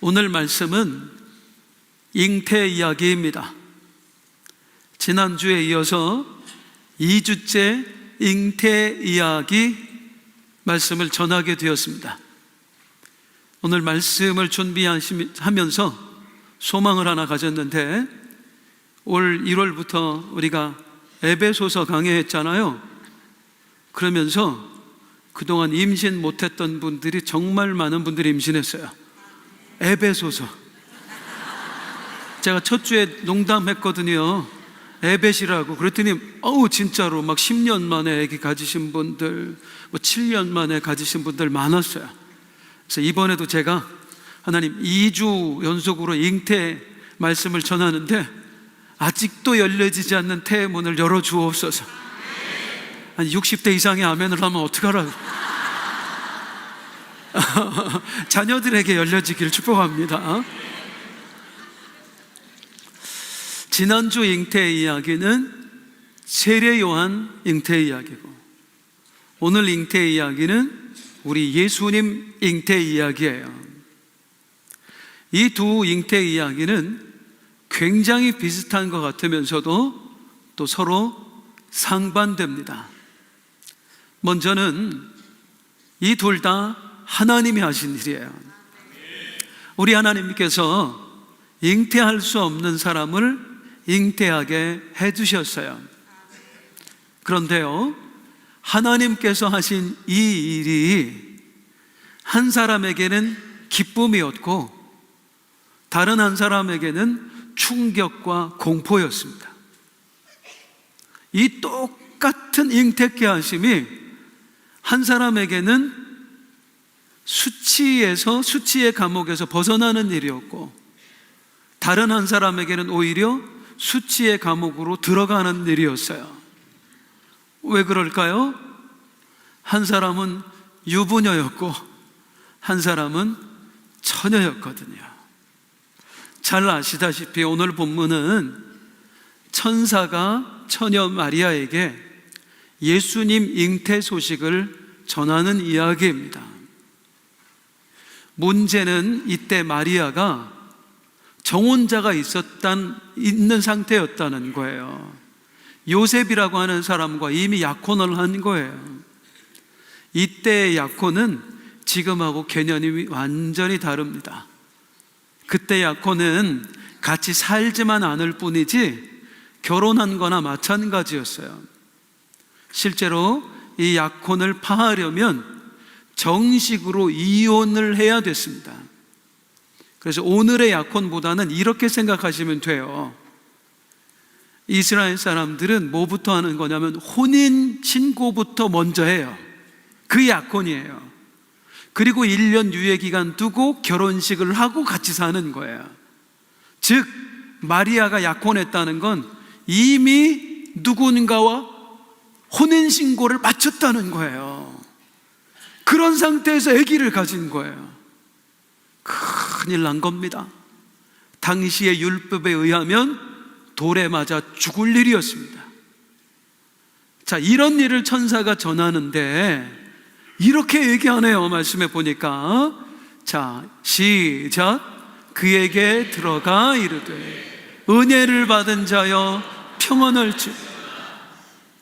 오늘 말씀은 잉태 이야기입니다. 지난주에 이어서 2주째 잉태 이야기 말씀을 전하게 되었습니다. 오늘 말씀을 준비하면서 소망을 하나 가졌는데, 올 1월부터 우리가 에베소서 강의했잖아요. 그러면서 그동안 임신 못했던 분들이 정말 많은 분들이 임신했어요. 에베소서. 제가 첫 주에 농담했거든요. 에벳이라고. 그랬더니 진짜로 막 10년 만에 아기 가지신 분들, 7년 만에 가지신 분들 많았어요. 그래서 이번에도 제가 하나님 2주 연속으로 잉태 말씀을 전하는데 아직도 열려지지 않는 태의 문을 열어주옵소서. 아니 60대 이상의 아멘을 하면 어떡하라고. 자녀들에게 열려지길 축복합니다. 지난주 잉태 이야기는 세례 요한 잉태 이야기고, 오늘 잉태 이야기는 우리 예수님 잉태 이야기예요. 이 두 잉태 이야기는 굉장히 비슷한 것 같으면서도 또 서로 상반됩니다. 먼저는 이 둘 다 하나님이 하신 일이에요. 우리 하나님께서 잉태할 수 없는 사람을 잉태하게 해주셨어요. 그런데요, 하나님께서 하신 이 일이 한 사람에게는 기쁨이었고 다른 한 사람에게는 충격과 공포였습니다. 이 똑같은 잉태케 하심이 한 사람에게는 수치의 감옥에서 벗어나는 일이었고, 다른 한 사람에게는 오히려 수치의 감옥으로 들어가는 일이었어요. 왜 그럴까요? 한 사람은 유부녀였고 한 사람은 처녀였거든요. 잘 아시다시피 오늘 본문은 천사가 처녀 마리아에게 예수님 잉태 소식을 전하는 이야기입니다. 문제는 이때 마리아가 정혼자가 있는 상태였다는 거예요. 요셉이라고 하는 사람과 이미 약혼을 한 거예요. 이때의 약혼은 지금하고 개념이 완전히 다릅니다. 그때 약혼은 같이 살지만 않을 뿐이지 결혼한 거나 마찬가지였어요. 실제로 이 약혼을 파하려면 정식으로 이혼을 해야 됐습니다. 그래서 오늘의 약혼보다는 이렇게 생각하시면 돼요. 이스라엘 사람들은 뭐부터 하는 거냐면 혼인 신고부터 먼저 해요. 그 약혼이에요. 그리고 1년 유예기간 두고 결혼식을 하고 같이 사는 거예요. 즉 마리아가 약혼했다는 건 이미 누군가와 혼인신고를 마쳤다는 거예요. 그런 상태에서 아기를 가진 거예요. 큰일 난 겁니다. 당시의 율법에 의하면 돌에 맞아 죽을 일이었습니다. 자, 이런 일을 천사가 전하는데 이렇게 얘기하네요. 말씀에 보니까, 자, 시작. 그에게 들어가 이르되 은혜를 받은 자여 평안을 주.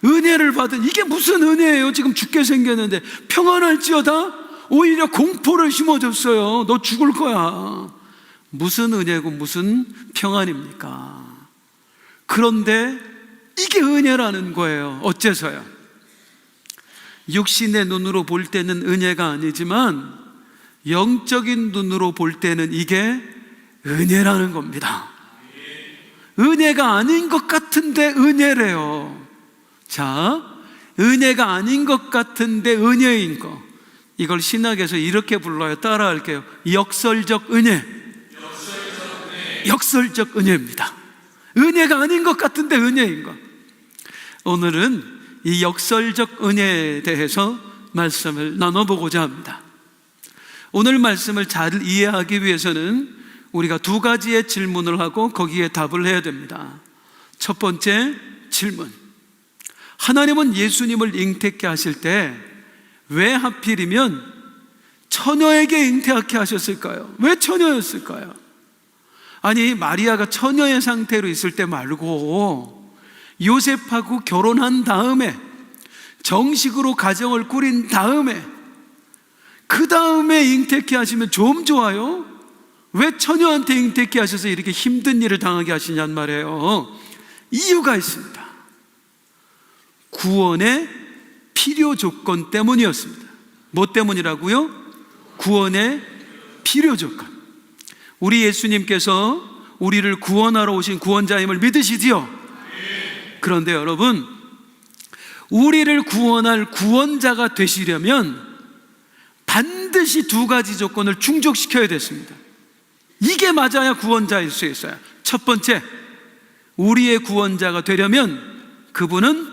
은혜를 받은, 이게 무슨 은혜예요? 지금 죽게 생겼는데 평안할지어다? 오히려 공포를 심어줬어요. 너 죽을 거야. 무슨 은혜고 무슨 평안입니까? 그런데 이게 은혜라는 거예요. 어째서요? 육신의 눈으로 볼 때는 은혜가 아니지만 영적인 눈으로 볼 때는 이게 은혜라는 겁니다. 은혜가 아닌 것 같은데 은혜래요. 자, 은혜가 아닌 것 같은데 은혜인 거, 이걸 신학에서 이렇게 불러요. 따라할게요. 역설적 은혜. 역설적 은혜입니다. 은혜가 아닌 것 같은데 은혜인 거. 오늘은 이 역설적 은혜에 대해서 말씀을 나눠보고자 합니다. 오늘 말씀을 잘 이해하기 위해서는 우리가 두 가지의 질문을 하고 거기에 답을 해야 됩니다. 첫 번째 질문, 하나님은 예수님을 잉태케 하실 때 왜 하필이면 처녀에게 잉태하게 하셨을까요? 왜 처녀였을까요? 아니, 마리아가 처녀의 상태로 있을 때 말고 요셉하고 결혼한 다음에 정식으로 가정을 꾸린 다음에 그 다음에 잉태케 하시면 좀 좋아요? 왜 처녀한테 잉태케 하셔서 이렇게 힘든 일을 당하게 하시냔 말이에요. 이유가 있습니다. 구원의 필요 조건 때문이었습니다. 뭐 때문이라고요? 구원의 필요 조건. 우리 예수님께서 우리를 구원하러 오신 구원자임을 믿으시지요? 그런데 여러분, 우리를 구원할 구원자가 되시려면 반드시 두 가지 조건을 충족시켜야 됐습니다. 이게 맞아야 구원자일 수 있어요. 첫 번째, 우리의 구원자가 되려면 그분은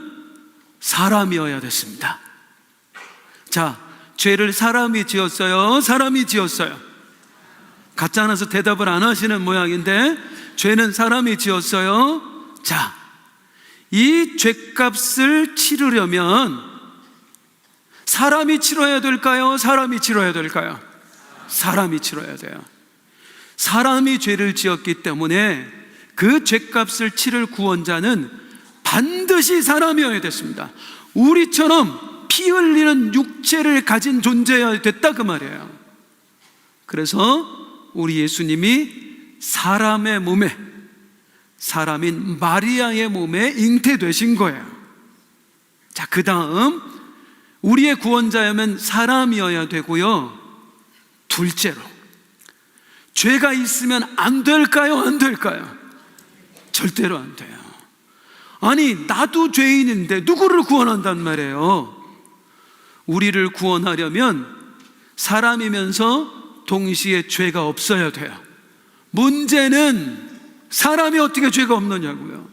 사람이어야 됐습니다. 자, 죄를 사람이 지었어요? 사람이 지었어요? 같지 않아서 대답을 안 하시는 모양인데, 죄는 사람이 지었어요? 자, 이 죄값을 치르려면 사람이 치러야 될까요? 사람이 치러야 될까요? 사람이 치러야 돼요. 사람이 죄를 지었기 때문에 그 죄값을 치를 구원자는 반드시 사람이어야 됐습니다. 우리처럼 피 흘리는 육체를 가진 존재여야 됐다, 그 말이에요. 그래서 우리 예수님이 사람의 몸에, 사람인 마리아의 몸에 잉태되신 거예요. 자, 그 다음 우리의 구원자라면 사람이어야 되고요. 둘째로, 죄가 있으면 안 될까요? 안 될까요? 절대로 안 돼요. 아니, 나도 죄인인데 누구를 구원한단 말이에요? 우리를 구원하려면 사람이면서 동시에 죄가 없어야 돼요. 문제는 사람이 어떻게 죄가 없느냐고요.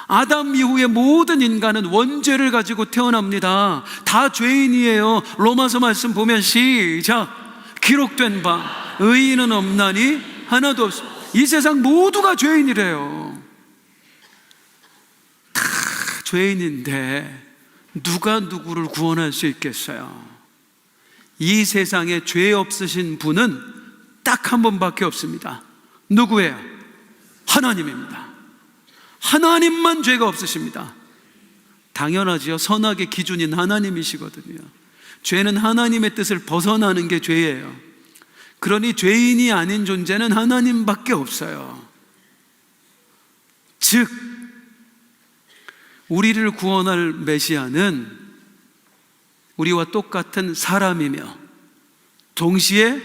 아담 이후의 모든 인간은 원죄를 가지고 태어납니다. 다 죄인이에요. 로마서 말씀 보면 시작. 기록된 바 의인은 없나니 하나도 없습니다. 이 세상 모두가 죄인이래요. 다 죄인인데 누가 누구를 구원할 수 있겠어요? 이 세상에 죄 없으신 분은 딱 한 분밖에 없습니다. 누구예요? 하나님입니다. 하나님만 죄가 없으십니다. 당연하지요. 선악의 기준인 하나님이시거든요. 죄는 하나님의 뜻을 벗어나는 게 죄예요. 그러니 죄인이 아닌 존재는 하나님밖에 없어요. 즉, 우리를 구원할 메시아는 우리와 똑같은 사람이며 동시에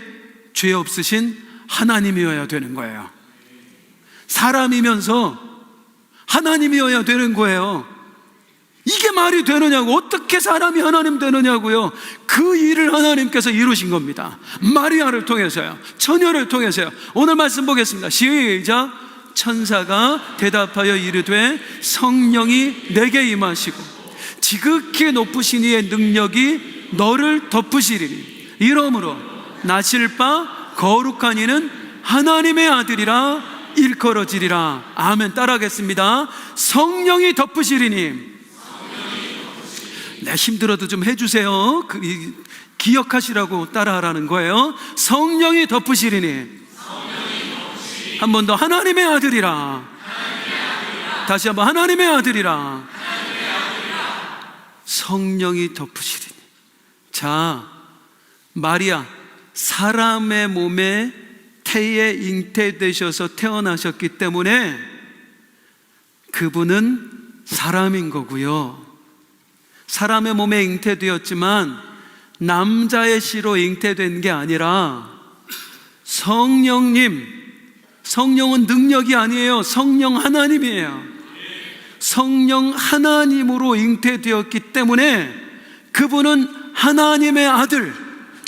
죄 없으신 하나님이어야 되는 거예요. 사람이면서 하나님이어야 되는 거예요. 이게 말이 되느냐고. 어떻게 사람이 하나님 되느냐고요. 그 일을 하나님께서 이루신 겁니다. 마리아를 통해서요, 처녀를 통해서요. 오늘 말씀 보겠습니다. 시작. 천사가 대답하여 이르되 성령이 내게 임하시고 지극히 높으신 이의 능력이 너를 덮으시리니 이러므로 나실 바 거룩한 이는 하나님의 아들이라 일컬어지리라. 아멘. 따라하겠습니다. 성령이 덮으시리니. 네, 힘들어도 좀 해주세요. 기억하시라고 따라하라는 거예요. 성령이 덮으시리니. 한 번 더. 하나님의 아들이라. 다시 한번. 하나님의 아들이라. 성령이 덮으시리니. 자, 마리아, 사람의 몸에 태에 잉태되셔서 태어나셨기 때문에 그분은 사람인 거고요. 사람의 몸에 잉태되었지만 남자의 씨로 잉태된 게 아니라 성령님, 성령은 능력이 아니에요. 성령 하나님이에요. 성령 하나님으로 잉태되었기 때문에 그분은 하나님의 아들,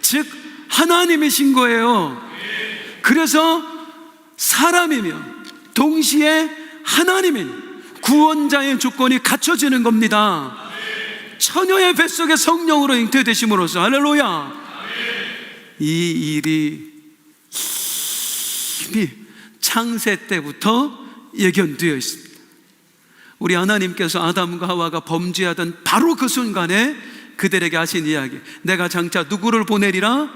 즉 하나님이신 거예요. 그래서 사람이며 동시에 하나님인 구원자의 조건이 갖춰지는 겁니다. 처녀의 뱃속에 성령으로 잉태되심으로써. 할렐루야. 이 일이 이미 창세 때부터 예견되어 있습니다. 우리 하나님께서 아담과 하와가 범죄하던 바로 그 순간에 그들에게 하신 이야기. 내가 장차 누구를 보내리라?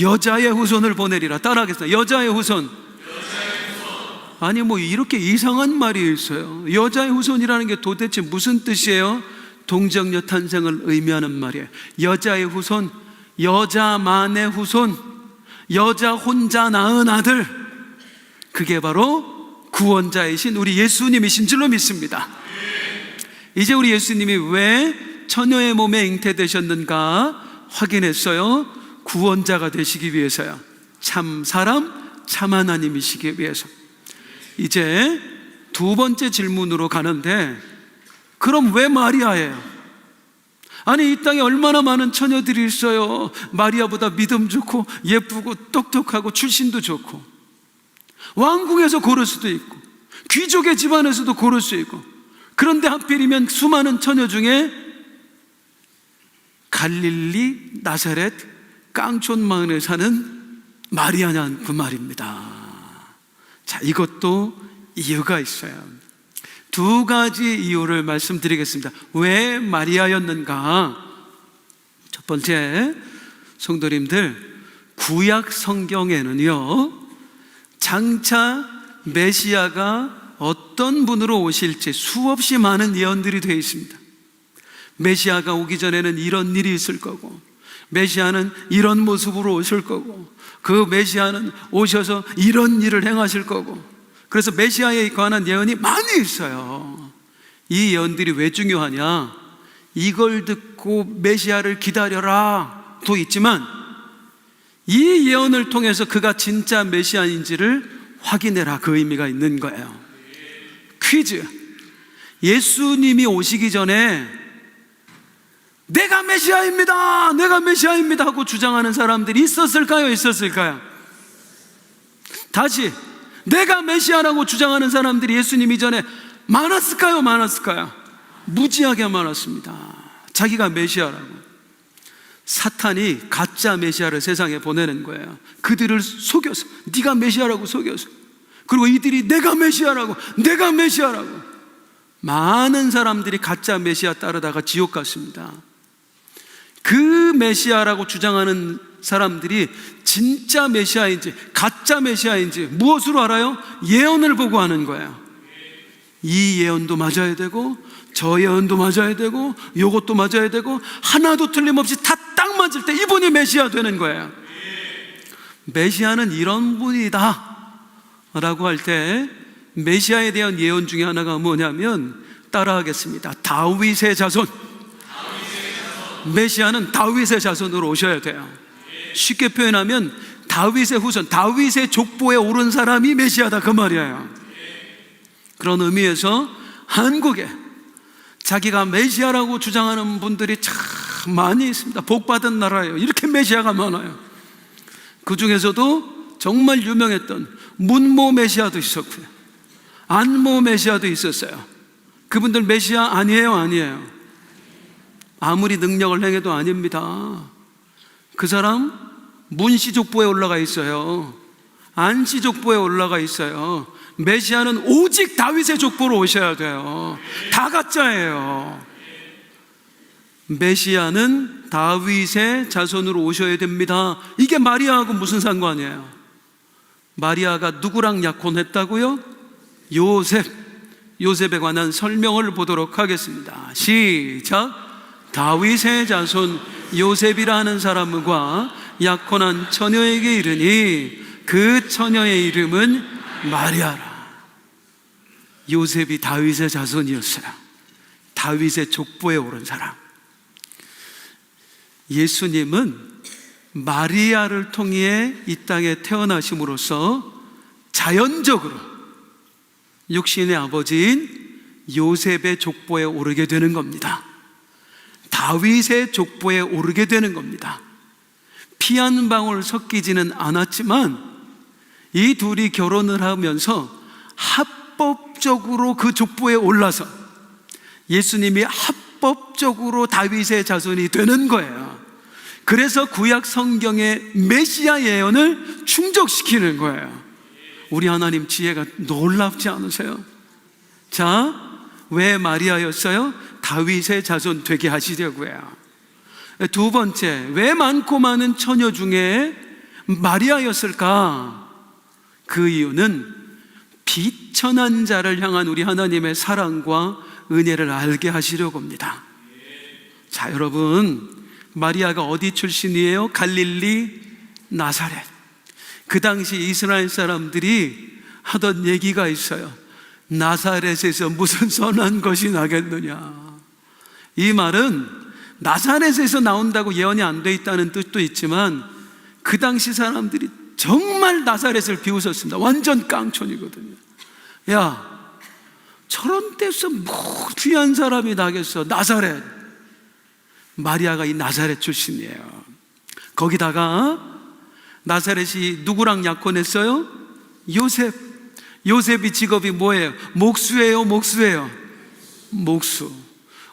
여자의 후손을 보내리라. 따라하겠습니다. 여자의 후손. 아니 뭐 이렇게 이상한 말이 있어요. 여자의 후손이라는 게 도대체 무슨 뜻이에요? 동정녀 탄생을 의미하는 말이에요. 여자의 후손, 여자만의 후손, 여자 혼자 낳은 아들, 그게 바로 구원자이신 우리 예수님이신 줄로 믿습니다. 이제 우리 예수님이 왜 처녀의 몸에 잉태되셨는가 확인했어요. 구원자가 되시기 위해서요. 참 사람, 참 하나님이시기 위해서. 이제 두 번째 질문으로 가는데, 그럼 왜 마리아예요? 아니 이 땅에 얼마나 많은 처녀들이 있어요. 마리아보다 믿음 좋고 예쁘고 똑똑하고 출신도 좋고, 왕궁에서 고를 수도 있고 귀족의 집안에서도 고를 수 있고, 그런데 하필이면 수많은 처녀 중에 갈릴리 나사렛 깡촌 마을에 사는 마리아냐 그 말입니다. 자, 이것도 이유가 있어요. 두 가지 이유를 말씀드리겠습니다. 왜 마리아였는가? 첫 번째, 성도님들, 구약 성경에는요, 장차 메시아가 어떤 분으로 오실지 수없이 많은 예언들이 되어 있습니다. 메시아가 오기 전에는 이런 일이 있을 거고, 메시아는 이런 모습으로 오실 거고, 그 메시아는 오셔서 이런 일을 행하실 거고, 그래서 메시아에 관한 예언이 많이 있어요. 이 예언들이 왜 중요하냐? 이걸 듣고 메시아를 기다려라 도 있지만, 이 예언을 통해서 그가 진짜 메시아인지를 확인해라, 그 의미가 있는 거예요. 퀴즈. 예수님이 오시기 전에 내가 메시아입니다, 내가 메시아입니다 하고 주장하는 사람들이 있었을까요? 있었을까요? 다시, 내가 메시아라고 주장하는 사람들이 예수님 이전에 많았을까요? 많았을까요? 무지하게 많았습니다. 자기가 메시아라고. 사탄이 가짜 메시아를 세상에 보내는 거예요. 그들을 속여서, 네가 메시아라고 속여서. 그리고 이들이 내가 메시아라고, 내가 메시아라고. 많은 사람들이 가짜 메시아 따르다가 지옥 갔습니다. 그 메시아라고 주장하는 사람들이 진짜 메시아인지 가짜 메시아인지 무엇으로 알아요? 예언을 보고 하는 거예요. 이 예언도 맞아야 되고 저 예언도 맞아야 되고 요것도 맞아야 되고, 하나도 틀림없이 다 딱 맞을 때 이분이 메시아 되는 거예요. 메시아는 이런 분이다 라고 할 때 메시아에 대한 예언 중에 하나가 뭐냐면, 따라하겠습니다. 다윗의 자손. 메시아는 다윗의 자손으로 오셔야 돼요. 쉽게 표현하면 다윗의 후손, 다윗의 족보에 오른 사람이 메시아다, 그 말이에요. 그런 의미에서 한국에 자기가 메시아라고 주장하는 분들이 참 많이 있습니다. 복받은 나라예요. 이렇게 메시아가 많아요. 그 중에서도 정말 유명했던 문모 메시아도 있었고요, 안모 메시아도 있었어요. 그분들 메시아 아니에요? 아니에요. 아무리 능력을 행해도 아닙니다. 그 사람 문씨 족보에 올라가 있어요. 안씨 족보에 올라가 있어요. 메시아는 오직 다윗의 족보로 오셔야 돼요. 다 가짜예요. 메시아는 다윗의 자손으로 오셔야 됩니다. 이게 마리아하고 무슨 상관이에요? 마리아가 누구랑 약혼했다고요? 요셉에 관한 설명을 보도록 하겠습니다. 시작. 다윗의 자손 요셉이라는 사람과 약혼한 처녀에게 이르니 그 처녀의 이름은 마리아라. 요셉이 다윗의 자손이었어요. 다윗의 족보에 오른 사람. 예수님은 마리아를 통해 이 땅에 태어나심으로써 자연적으로 육신의 아버지인 요셉의 족보에 오르게 되는 겁니다. 다윗의 족보에 오르게 되는 겁니다. 피 한 방울 섞이지는 않았지만 이 둘이 결혼을 하면서 합법적으로 그 족보에 올라서 예수님이 합법적으로 다윗의 자손이 되는 거예요. 그래서 구약 성경의 메시아 예언을 충족시키는 거예요. 우리 하나님 지혜가 놀랍지 않으세요? 자, 왜 마리아였어요? 다윗의 자손 되게 하시려고요. 두 번째, 왜 많고 많은 처녀 중에 마리아였을까? 그 이유는 비천한 자를 향한 우리 하나님의 사랑과 은혜를 알게 하시려고 합니다. 자, 여러분, 마리아가 어디 출신이에요? 갈릴리 나사렛. 그 당시 이스라엘 사람들이 하던 얘기가 있어요. 나사렛에서 무슨 선한 것이 나겠느냐. 이 말은 나사렛에서 나온다고 예언이 안 돼 있다는 뜻도 있지만, 그 당시 사람들이 정말 나사렛을 비웃었습니다. 완전 깡촌이거든요. 야, 저런 데서 뭐 귀한 사람이 나겠어. 나사렛. 마리아가 이 나사렛 출신이에요. 거기다가 나사렛이 누구랑 약혼했어요? 요셉. 요셉이 직업이 뭐예요? 목수예요, 목수예요? 목수.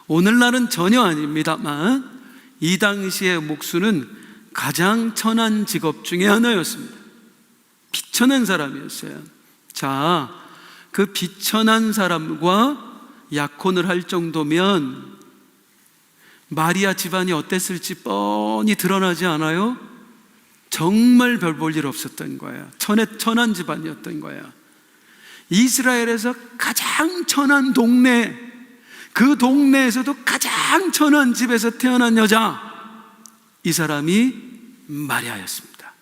오늘날은 전혀 아닙니다만 이 당시의 목수는 가장 천한 직업 중에 하나였습니다. 비천한 사람이었어요. 자, 그 비천한 사람과 약혼을 할 정도면 마리아 집안이 어땠을지 뻔히 드러나지 않아요? 정말 별 볼 일 없었던 거예요. 천한 집안이었던 거예요. 이스라엘에서 가장 천한 동네, 그 동네에서도 가장 천한 집에서 태어난 여자, 이 사람이 마리아였습니다.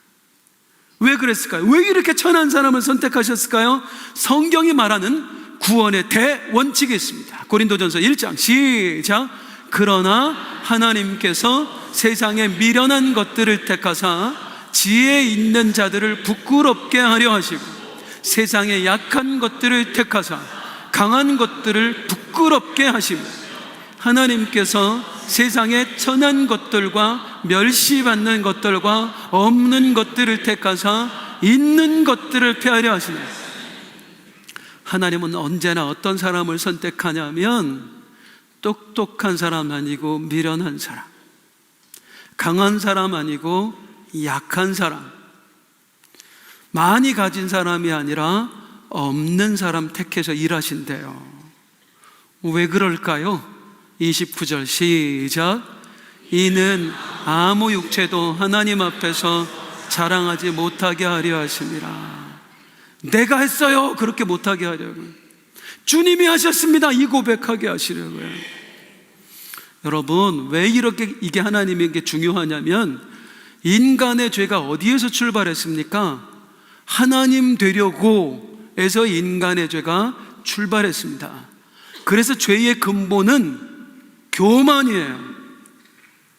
왜 그랬을까요? 왜 이렇게 천한 사람을 선택하셨을까요? 성경이 말하는 구원의 대원칙이 있습니다. 고린도전서 1장 시작. 그러나 하나님께서 세상에 미련한 것들을 택하사 지혜 있는 자들을 부끄럽게 하려 하시고 세상에 약한 것들을 택하사 강한 것들을 부끄럽게 하시며 하나님께서 세상에 천한 것들과 멸시받는 것들과 없는 것들을 택하사 있는 것들을 폐하려 하시며, 하나님은 언제나 어떤 사람을 선택하냐면 똑똑한 사람 아니고 미련한 사람, 강한 사람 아니고 약한 사람, 많이 가진 사람이 아니라 없는 사람 택해서 일하신대요. 왜 그럴까요? 29절 시작. 이는 아무 육체도 하나님 앞에서 자랑하지 못하게 하려 하심이라. 내가 했어요, 그렇게 못하게 하려고요. 주님이 하셨습니다, 이 고백하게 하시려고요. 여러분, 왜 이게 하나님에게 중요하냐면 인간의 죄가 어디에서 출발했습니까? 하나님 되려고 해서 인간의 죄가 출발했습니다. 그래서 죄의 근본은 교만이에요.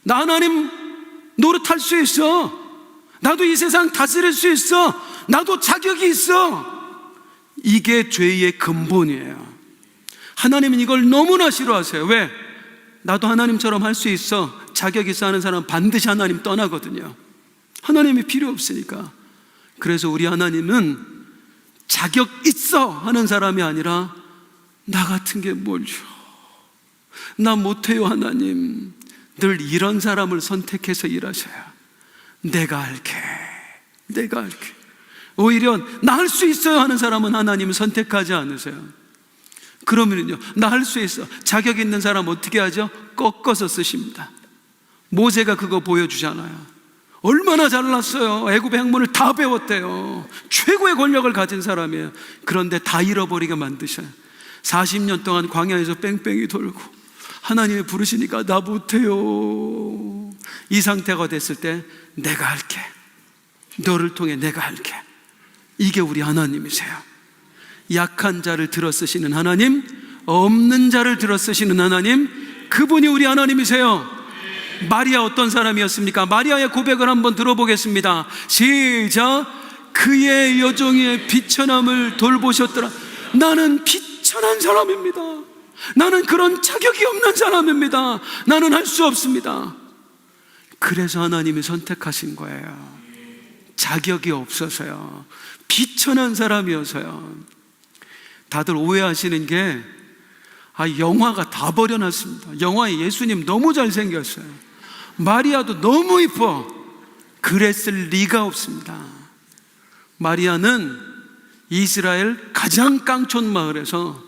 나 하나님 노릇할 수 있어. 나도 이 세상 다스릴 수 있어. 나도 자격이 있어. 이게 죄의 근본이에요. 하나님은 이걸 너무나 싫어하세요. 왜? 나도 하나님처럼 할 수 있어, 자격 있어 하는 사람은 반드시 하나님 떠나거든요. 하나님이 필요 없으니까. 그래서 우리 하나님은 자격 있어 하는 사람이 아니라 나 같은 게 뭘요? 나 못해요 하나님. 늘 이런 사람을 선택해서 일하셔요. 내가 할게. 오히려 나 할 수 있어요 하는 사람은 하나님은 선택하지 않으세요. 그러면요, 나 할 수 있어, 자격 있는 사람 어떻게 하죠? 꺾어서 쓰십니다. 모세가 그거 보여주잖아요. 얼마나 잘났어요. 애굽의 학문을 다 배웠대요. 최고의 권력을 가진 사람이에요. 그런데 다 잃어버리게 만드셔요. 40년 동안 광야에서 뺑뺑이 돌고 하나님이 부르시니까 나 못해요. 이 상태가 됐을 때 내가 할게, 너를 통해 내가 할게. 이게 우리 하나님이세요. 약한 자를 들어 쓰시는 하나님, 없는 자를 들어 쓰시는 하나님, 그분이 우리 하나님이세요. 마리아 어떤 사람이었습니까? 마리아의 고백을 한번 들어보겠습니다. 시작. 그의 여종의 비천함을 돌보셨더라. 나는 비천한 사람입니다. 나는 그런 자격이 없는 사람입니다. 나는 할 수 없습니다. 그래서 하나님이 선택하신 거예요. 자격이 없어서요. 비천한 사람이어서요. 다들 오해하시는 게 영화가 다 버려놨습니다. 영화에 예수님 너무 잘생겼어요. 마리아도 너무 이뻐. 그랬을 리가 없습니다. 마리아는 이스라엘 가장 깡촌 마을에서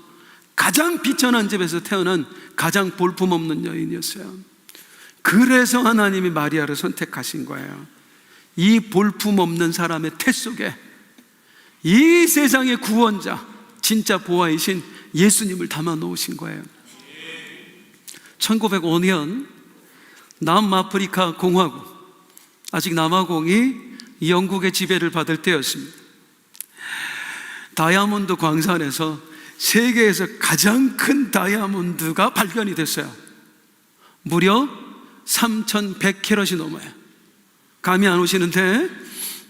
가장 비천한 집에서 태어난 가장 볼품없는 여인이었어요. 그래서 하나님이 마리아를 선택하신 거예요. 이 볼품없는 사람의 태 속에 이 세상의 구원자, 진짜 보아이신 예수님을 담아 놓으신 거예요. 1905년 남아프리카 공화국, 아직 남아공이 영국의 지배를 받을 때였습니다. 다이아몬드 광산에서 세계에서 가장 큰 다이아몬드가 발견이 됐어요. 무려 3,100캐럿이 넘어요. 감이 안 오시는데,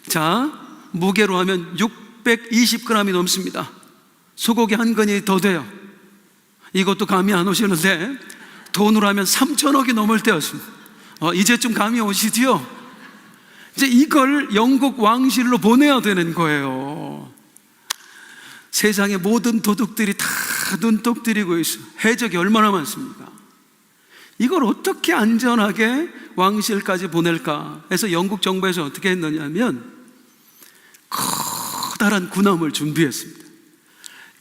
자, 무게로 하면 620g이 넘습니다. 소고기 한 근이 더 돼요. 이것도 감이 안 오시는데, 돈으로 하면 3,000억이 넘을 때였습니다. 이제쯤 감이 오시지요? 이제 이걸 영국 왕실로 보내야 되는 거예요. 세상의 모든 도둑들이 다 눈독 들이고 있어요. 해적이 얼마나 많습니까? 이걸 어떻게 안전하게 왕실까지 보낼까 해서 영국 정부에서 어떻게 했느냐면 커다란 군함을 준비했습니다.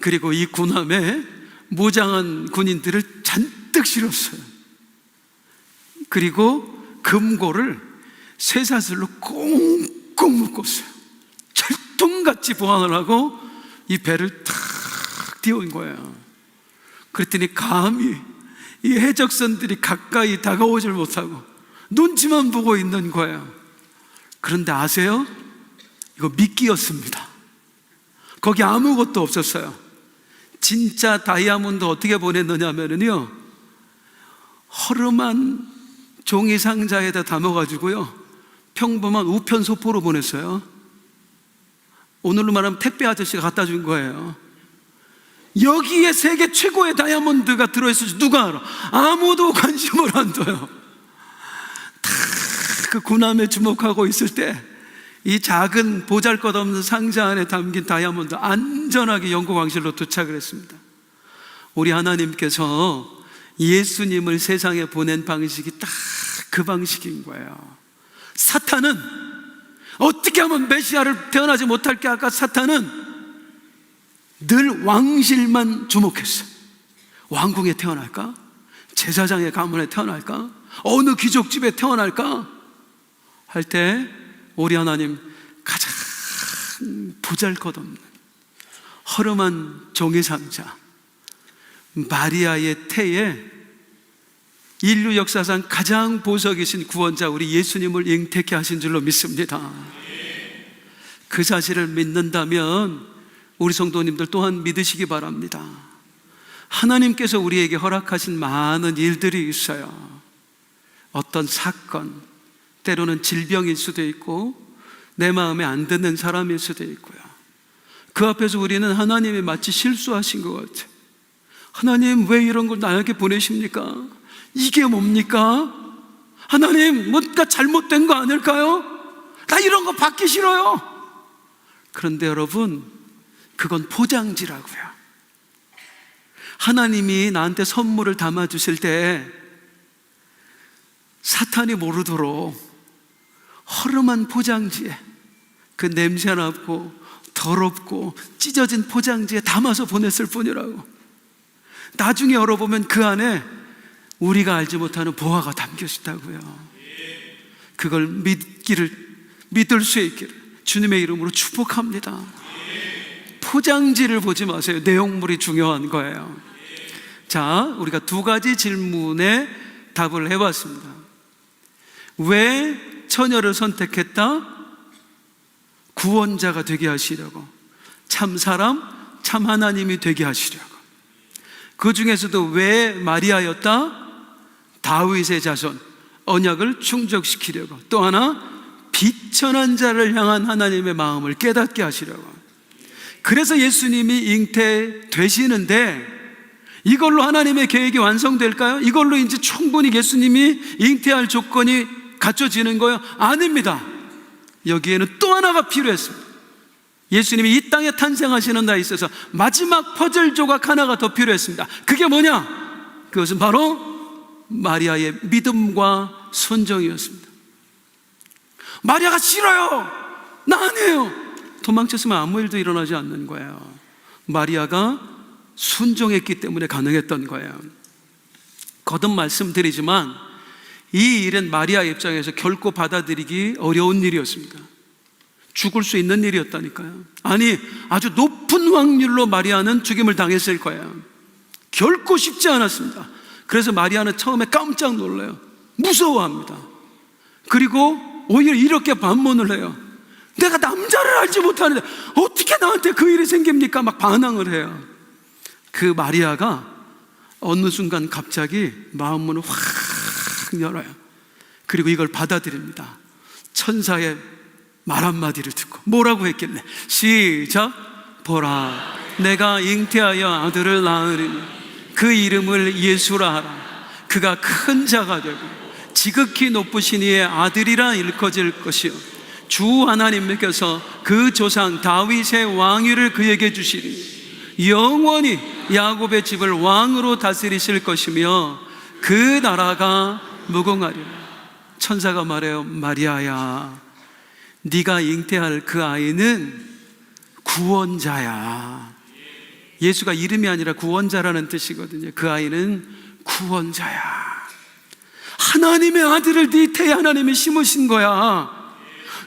그리고 이 군함에 무장한 군인들을 잔뜩 실었어요. 그리고 금고를 쇠사슬로 꽁꽁 묶었어요. 철통같이 보안을 하고 이 배를 탁 띄운 거예요. 그랬더니 감히 이 해적선들이 가까이 다가오질 못하고 눈치만 보고 있는 거예요. 그런데 아세요? 이거 미끼였습니다. 거기 아무것도 없었어요. 진짜 다이아몬드 어떻게 보냈느냐면요, 허름한 종이 상자에다 담아가지고요, 평범한 우편 소포로 보냈어요. 오늘로 말하면 택배 아저씨가 갖다 준 거예요. 여기에 세계 최고의 다이아몬드가 들어있을지 누가 알아? 아무도 관심을 안 둬요. 다 그 군함에 주목하고 있을 때 이 작은 보잘것없는 상자 안에 담긴 다이아몬드 안전하게 영국 왕실로 도착을 했습니다. 우리 하나님께서 예수님을 세상에 보낸 방식이 딱 그 방식인 거예요. 사탄은 어떻게 하면 메시아를 태어나지 못할게 할까? 사탄은 늘 왕실만 주목했어요. 왕궁에 태어날까? 제사장의 가문에 태어날까? 어느 귀족집에 태어날까? 할 때 우리 하나님 가장 보잘것없는 허름한 종이 상자 마리아의 태에 인류 역사상 가장 보석이신 구원자 우리 예수님을 잉태케 하신 줄로 믿습니다. 그 사실을 믿는다면 우리 성도님들 또한 믿으시기 바랍니다. 하나님께서 우리에게 허락하신 많은 일들이 있어요. 어떤 사건, 때로는 질병일 수도 있고 내 마음에 안 드는 사람일 수도 있고요. 그 앞에서 우리는 하나님이 마치 실수하신 것 같아요. 하나님 왜 이런 걸 나에게 보내십니까? 이게 뭡니까? 하나님 뭔가 잘못된 거 아닐까요? 나 이런 거 받기 싫어요. 그런데 여러분, 그건 포장지라고요. 하나님이 나한테 선물을 담아주실 때 사탄이 모르도록 허름한 포장지에, 그 냄새나고 더럽고 찢어진 포장지에 담아서 보냈을 뿐이라고. 나중에 열어보면 그 안에 우리가 알지 못하는 보화가 담겨 있다고요. 그걸 믿을 수 있기를 주님의 이름으로 축복합니다. 포장지를 보지 마세요. 내용물이 중요한 거예요. 자, 우리가 두 가지 질문에 답을 해봤습니다. 왜 처녀를 선택했다? 구원자가 되게 하시려고, 참 사람, 참 하나님이 되게 하시려고. 그 중에서도 왜 마리아였다? 다윗의 자손, 언약을 충족시키려고. 또 하나, 비천한 자를 향한 하나님의 마음을 깨닫게 하시려고. 그래서 예수님이 잉태되시는데 이걸로 하나님의 계획이 완성될까요? 이걸로 이제 충분히 예수님이 잉태할 조건이 갖춰지는 거예요? 아닙니다. 여기에는 또 하나가 필요했습니다. 예수님이 이 땅에 탄생하시는 데 있어서 마지막 퍼즐 조각 하나가 더 필요했습니다. 그게 뭐냐? 그것은 바로 마리아의 믿음과 순종이었습니다. 마리아가 싫어요, 나 아니에요, 도망쳤으면 아무 일도 일어나지 않는 거예요. 마리아가 순종했기 때문에 가능했던 거예요. 거듭 말씀드리지만 이 일은 마리아 입장에서 결코 받아들이기 어려운 일이었습니다. 죽을 수 있는 일이었다니까요. 아니, 아주 높은 확률로 마리아는 죽임을 당했을 거예요. 결코 쉽지 않았습니다. 그래서 마리아는 처음에 깜짝 놀라요. 무서워합니다. 그리고 오히려 이렇게 반문을 해요. 내가 남자를 알지 못하는데 어떻게 나한테 그 일이 생깁니까? 막 반항을 해요. 그 마리아가 어느 순간 갑자기 마음문을 확 열어요. 그리고 이걸 받아들입니다. 천사의 말 한마디를 듣고 뭐라고 했길래? 시작. 보라, 내가 잉태하여 아들을 낳으리니 그 이름을 예수라 하라. 그가 큰 자가 되고 지극히 높으신 이의 아들이라 일컬어질 것이요 주 하나님께서 그 조상 다윗의 왕위를 그에게 주시리니 영원히 야곱의 집을 왕으로 다스리실 것이며 그 나라가 무궁하리라. 천사가 말해요. 마리아야, 네가 잉태할 그 아이는 구원자야. 예수가 이름이 아니라 구원자라는 뜻이거든요. 그 아이는 구원자야. 하나님의 아들을 네 태에 하나님이 심으신 거야.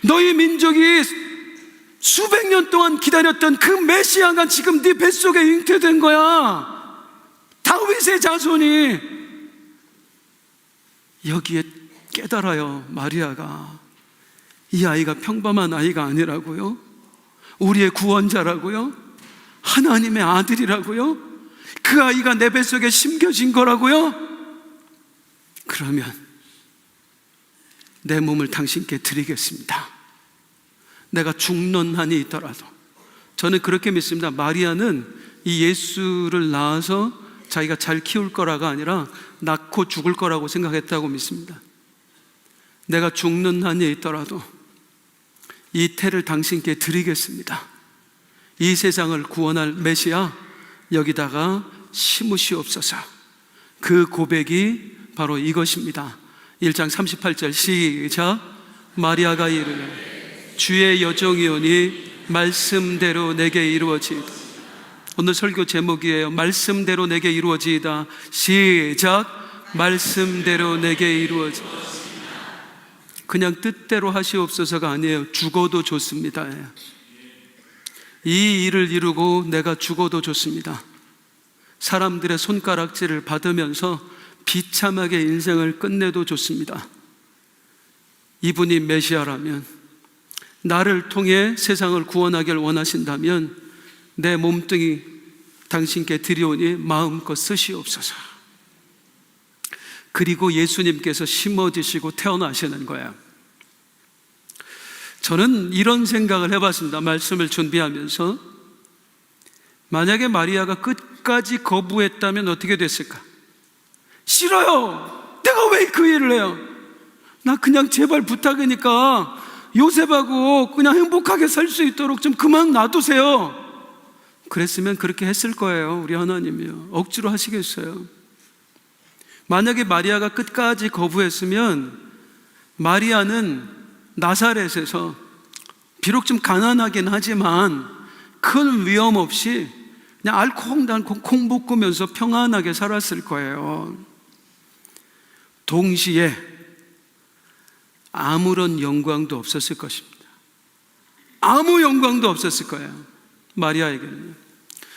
너희 민족이 수백 년 동안 기다렸던 그 메시아가 지금 네 뱃속에 잉태된 거야. 다윗의 자손이. 여기에 깨달아요. 마리아가 이 아이가 평범한 아이가 아니라고요? 우리의 구원자라고요? 하나님의 아들이라고요? 그 아이가 내 뱃속에 심겨진 거라고요? 그러면 내 몸을 당신께 드리겠습니다. 내가 죽는 한이 있더라도. 저는 그렇게 믿습니다. 마리아는 이 예수를 낳아서 자기가 잘 키울 거라가 아니라 낳고 죽을 거라고 생각했다고 믿습니다. 내가 죽는 한이 있더라도 이 태를 당신께 드리겠습니다. 이 세상을 구원할 메시아 여기다가 심으시옵소서. 그 고백이 바로 이것입니다. 1장 38절 시작. 마리아가 이르되 주의 여종이오니 말씀대로 내게 이루어지이다. 오늘 설교 제목이에요. 말씀대로 내게 이루어지이다. 시작. 말씀대로 내게 이루어지이다. 그냥 뜻대로 하시옵소서가 아니에요. 죽어도 좋습니다. 이 일을 이루고 내가 죽어도 좋습니다. 사람들의 손가락질을 받으면서 비참하게 인생을 끝내도 좋습니다. 이분이 메시아라면, 나를 통해 세상을 구원하길 원하신다면 내 몸뚱이 당신께 드리오니 마음껏 쓰시옵소서. 그리고 예수님께서 심어지시고 태어나시는 거예요. 저는 이런 생각을 해봤습니다. 말씀을 준비하면서 만약에 마리아가 끝까지 거부했다면 어떻게 됐을까? 싫어요. 내가 왜 그 일을 해요? 나 그냥 제발 부탁이니까 요셉하고 그냥 행복하게 살 수 있도록 좀 그만 놔두세요. 그랬으면 그렇게 했을 거예요. 우리 하나님이요. 억지로 하시겠어요? 만약에 마리아가 끝까지 거부했으면 마리아는 나사렛에서 비록 좀 가난하긴 하지만 큰 위험 없이 그냥 알콩달콩 콩 볶으면서 평안하게 살았을 거예요. 동시에 아무런 영광도 없었을 것입니다. 아무 영광도 없었을 거예요. 마리아에게는요.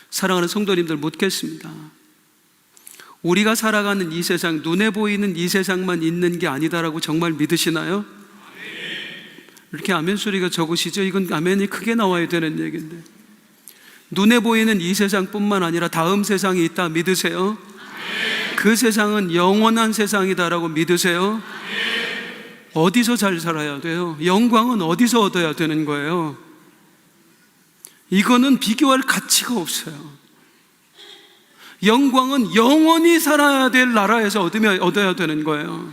사랑하는 성도님들, 묻겠습니다. 우리가 살아가는 이 세상, 눈에 보이는 이 세상만 있는 게 아니다라고 정말 믿으시나요? 이렇게 아멘 소리가 적으시죠? 이건 아멘이 크게 나와야 되는 얘기인데, 눈에 보이는 이 세상뿐만 아니라 다음 세상이 있다 믿으세요? 그 세상은 영원한 세상이다라고 믿으세요? 어디서 잘 살아야 돼요? 영광은 어디서 얻어야 되는 거예요? 이거는 비교할 가치가 없어요. 영광은 영원히 살아야 될 나라에서 얻어야 되는 거예요.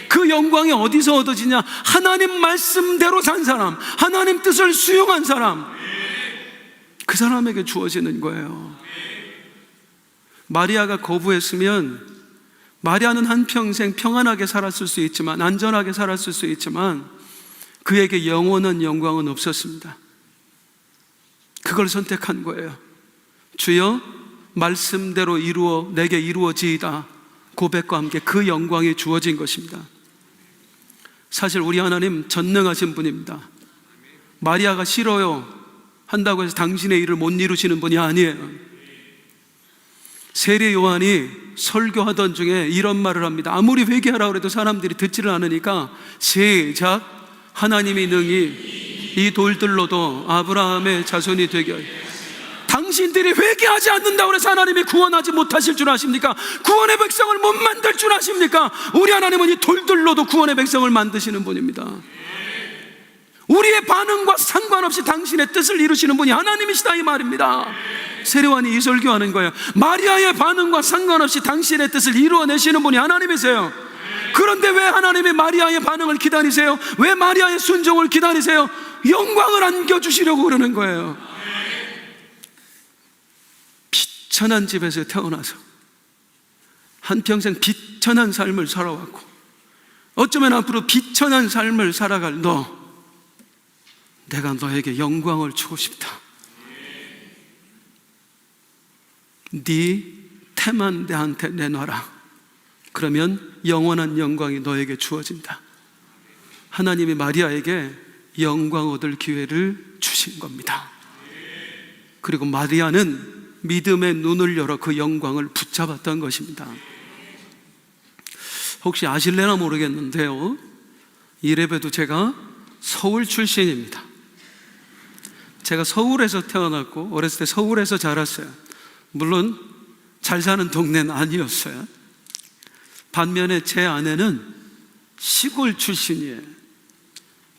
그 영광이 어디서 얻어지냐? 하나님 말씀대로 산 사람, 하나님 뜻을 수용한 사람, 그 사람에게 주어지는 거예요. 마리아가 거부했으면 마리아는 한평생 평안하게 살았을 수 있지만, 안전하게 살았을 수 있지만 그에게 영원한 영광은 없었습니다. 그걸 선택한 거예요. 주여, 말씀대로 내게 이루어지이다 고백과 함께 그 영광이 주어진 것입니다. 사실 우리 하나님 전능하신 분입니다. 마리아가 싫어요 한다고 해서 당신의 일을 못 이루시는 분이 아니에요. 세례 요한이 설교하던 중에 이런 말을 합니다. 아무리 회개하라고 해도 사람들이 듣지를 않으니까 시작, 하나님이 능히 이 돌들로도 아브라함의 자손이 되게 하여. 당신들이 회개하지 않는다고 해서 하나님이 구원하지 못하실 줄 아십니까? 구원의 백성을 못 만들 줄 아십니까? 우리 하나님은 이 돌들로도 구원의 백성을 만드시는 분입니다. 우리의 반응과 상관없이 당신의 뜻을 이루시는 분이 하나님이시다 이 말입니다. 세례요한이 이 설교하는 거예요. 마리아의 반응과 상관없이 당신의 뜻을 이루어내시는 분이 하나님이세요. 그런데 왜 하나님이 마리아의 반응을 기다리세요? 왜 마리아의 순종을 기다리세요? 영광을 안겨주시려고 그러는 거예요. 비천한 집에서 태어나서 한평생 비천한 삶을 살아왔고 어쩌면 앞으로 비천한 삶을 살아갈 너, 내가 너에게 영광을 주고 싶다. 네 태만 내한테 내놔라. 그러면 영원한 영광이 너에게 주어진다. 하나님이 마리아에게 영광 얻을 기회를 주신 겁니다. 그리고 마리아는 믿음의 눈을 열어 그 영광을 붙잡았던 것입니다. 혹시 아실래나 모르겠는데요, 이래봬도 제가 서울 출신입니다. 제가 서울에서 태어났고 어렸을 때 서울에서 자랐어요. 물론 잘 사는 동네는 아니었어요. 반면에 제 아내는 시골 출신이에요.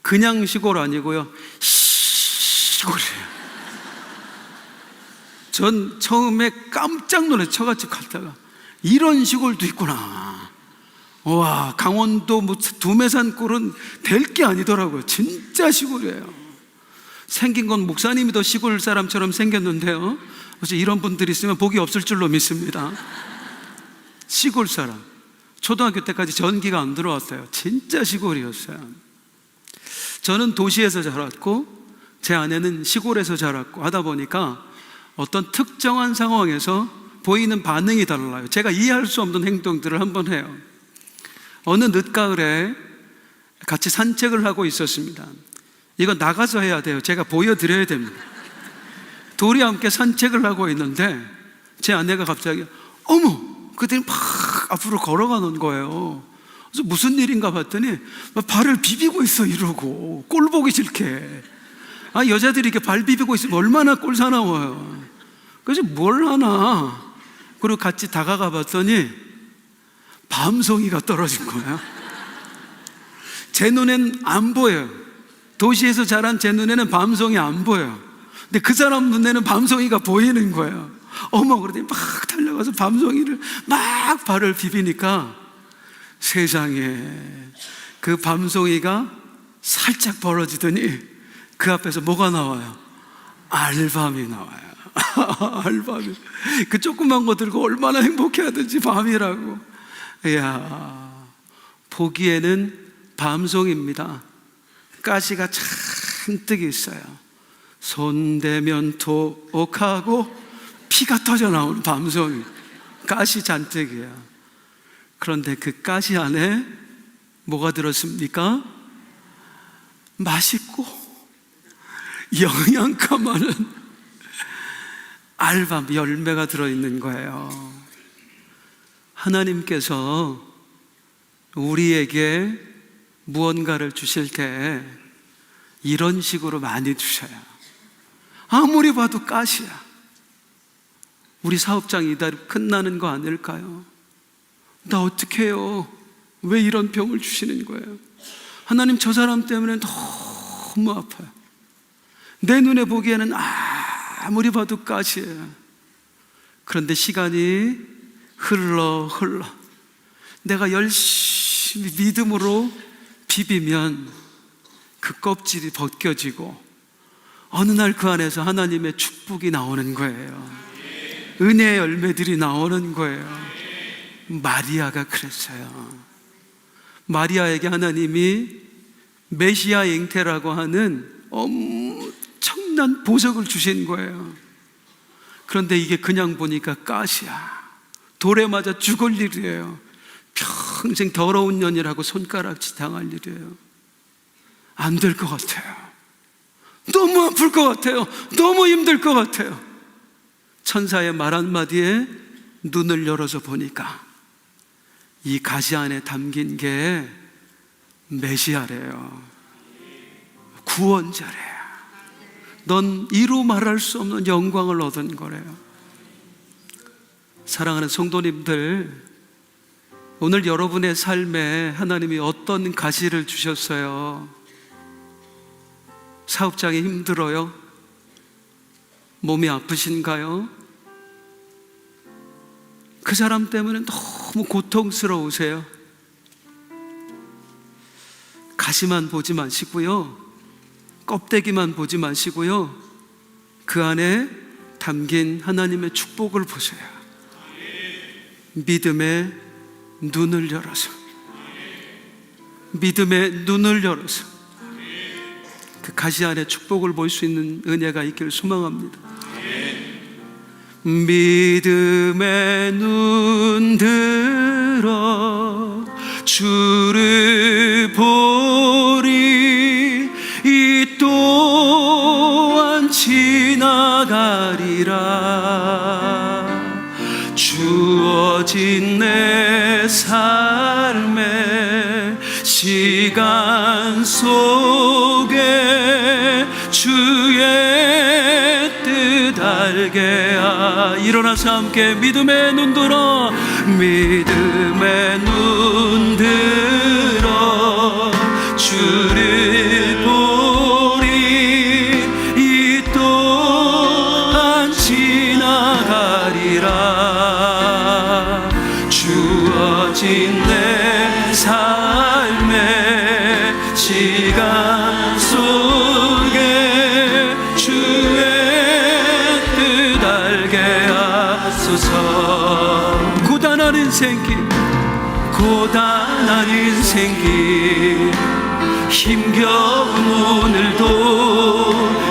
그냥 시골 아니고요, 시골이에요. 전 처음에 깜짝 놀래 처갓집 갔다가 이런 시골도 있구나. 와, 강원도 두메산 꼴은 될 게 아니더라고요. 진짜 시골이에요. 생긴 건 목사님이 더 시골 사람처럼 생겼는데요, 어째 이런 분들이 있으면 복이 없을 줄로 믿습니다. 시골 사람. 초등학교 때까지 전기가 안 들어왔어요. 진짜 시골이었어요. 저는 도시에서 자랐고 제 아내는 시골에서 자랐고 하다 보니까 어떤 특정한 상황에서 보이는 반응이 달라요. 제가 이해할 수 없는 행동들을 한번 해요. 어느 늦가을에 같이 산책을 하고 있었습니다. 이건 나가서 해야 돼요. 제가 보여드려야 됩니다. 둘이 함께 산책을 하고 있는데 제 아내가 갑자기 어머! 그들이 막 앞으로 걸어가는 거예요. 그래서 무슨 일인가 봤더니 발을 비비고 있어 이러고, 꼴 보기 싫게. 아, 여자들이 이렇게 발 비비고 있으면 얼마나 꼴사나워요. 그래서 뭘 하나. 그리고 같이 다가가 봤더니 밤송이가 떨어진 거예요. 제 눈엔 안 보여요. 도시에서 자란 제 눈에는 밤송이 안 보여요. 근데 그 사람 눈에는 밤송이가 보이는 거예요. 어머, 그러더니 막 달려가서 밤송이를 막 발을 비비니까 세상에, 그 밤송이가 살짝 벌어지더니 그 앞에서 뭐가 나와요? 알밤이 나와요. 알밤이. 그 조그만 거 들고 얼마나 행복해 하든지 밤이라고. 이야, 보기에는 밤송이입니다. 가시가 잔뜩 있어요. 손대면 톡하고 피가 터져 나오는 밤송이. 가시 잔뜩이에요. 그런데 그 가시 안에 뭐가 들었습니까? 맛있고 영양가 많은 알밤 열매가 들어있는 거예요. 하나님께서 우리에게 무언가를 주실 때 이런 식으로 많이 주셔요. 아무리 봐도 가시야. 우리 사업장 이달 끝나는 거 아닐까요? 나 어떡해요? 왜 이런 병을 주시는 거예요? 하나님, 저 사람 때문에 너무 아파요. 내 눈에 보기에는 아무리 봐도 가시예요. 그런데 시간이 흘러 내가 열심히 믿음으로 비비면 그 껍질이 벗겨지고 어느 날 그 안에서 하나님의 축복이 나오는 거예요. 은혜의 열매들이 나오는 거예요. 마리아가 그랬어요. 마리아에게 하나님이 메시아 잉태라고 하는 엄청난 보석을 주신 거예요. 그런데 이게 그냥 보니까 가시야. 돌에 맞아 죽을 일이에요. 평생 더러운 년이라고 손가락질 당할 일이에요. 안 될 것 같아요. 너무 아플 것 같아요. 너무 힘들 것 같아요. 천사의 말 한마디에 눈을 열어서 보니까 이 가시 안에 담긴 게 메시아래요. 구원자래요. 넌 이루 말할 수 없는 영광을 얻은 거래요. 사랑하는 성도님들, 오늘 여러분의 삶에 하나님이 어떤 가시를 주셨어요? 사업장이 힘들어요? 몸이 아프신가요? 그 사람 때문에 너무 고통스러우세요? 가시만 보지 마시고요, 껍데기만 보지 마시고요, 그 안에 담긴 하나님의 축복을 보세요. 믿음의 눈을 열어서, 믿음의 눈을 열어서 그 가시 안에 축복을 볼 수 있는 은혜가 있기를 소망합니다. 믿음의 눈 들어 주를 보리, 이 또한 지나가리라. 주어진 내 삶의 시간 속에 주의 뜻 알게 일어나서 함께 믿음의 눈 들어, 믿음의 눈 들어 주를 보리, 이 또한 지나가리라. 주어진 내 삶의 시간 속에 주의 뜻 알게 하소서. 고단한 인생길, 고단한 인생길, 힘겨운 오늘도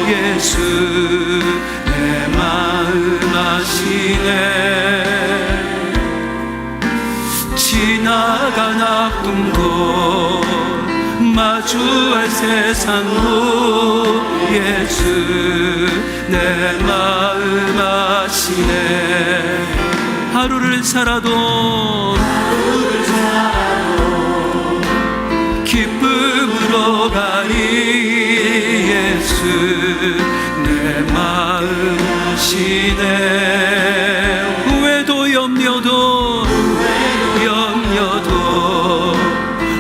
예수 내 마음 아시네. 지나간 아픈 곳, 마주할 세상도 예수 내 마음 아시네. 하루를 살아도 기쁨으로 가리 예수 내 마음 아시네. 후회도 염려도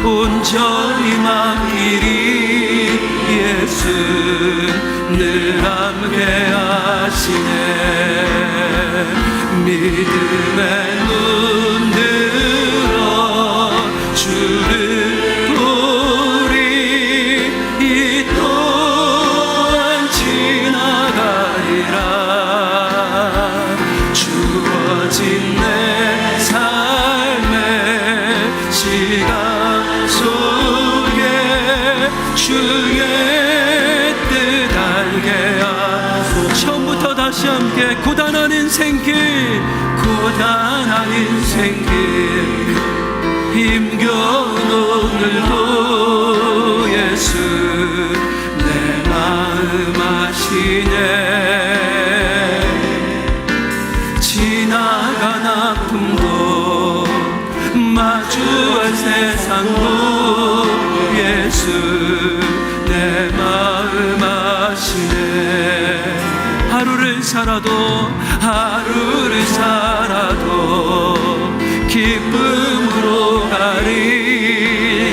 온전히 맡기리 예수 늘 함께 하시네. 믿음의 눈 들어 주를 보리, 이 또한 지나가리라. 주어진 내 삶의 시간 속에 주의 뜻 알게 하소서. 처음부터 다시 함께 고단한 인생길, 고단한 인생길, 힘겨운 오늘도 예수 내 마음 아시네. 지나간 아픔도 마주할 세상도 예수 내 마음 아시네. 하루를 살아도 기쁨으로 가리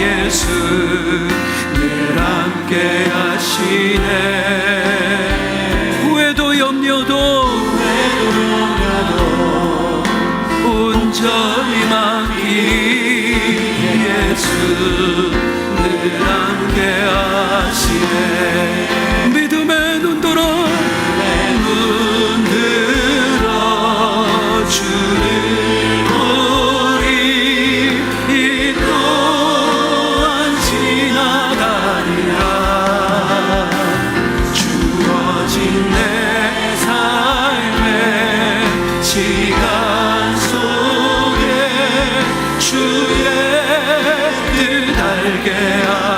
예수 늘 함께 하시네. 후회도 염려도 온전히 맡기리 예수 늘 함께 하시네. 믿음의 눈 들어 주를 보리, 이 또한 지나가리라. 주어진 내 삶의 시간 속에 주의 뜻 알게 하소서.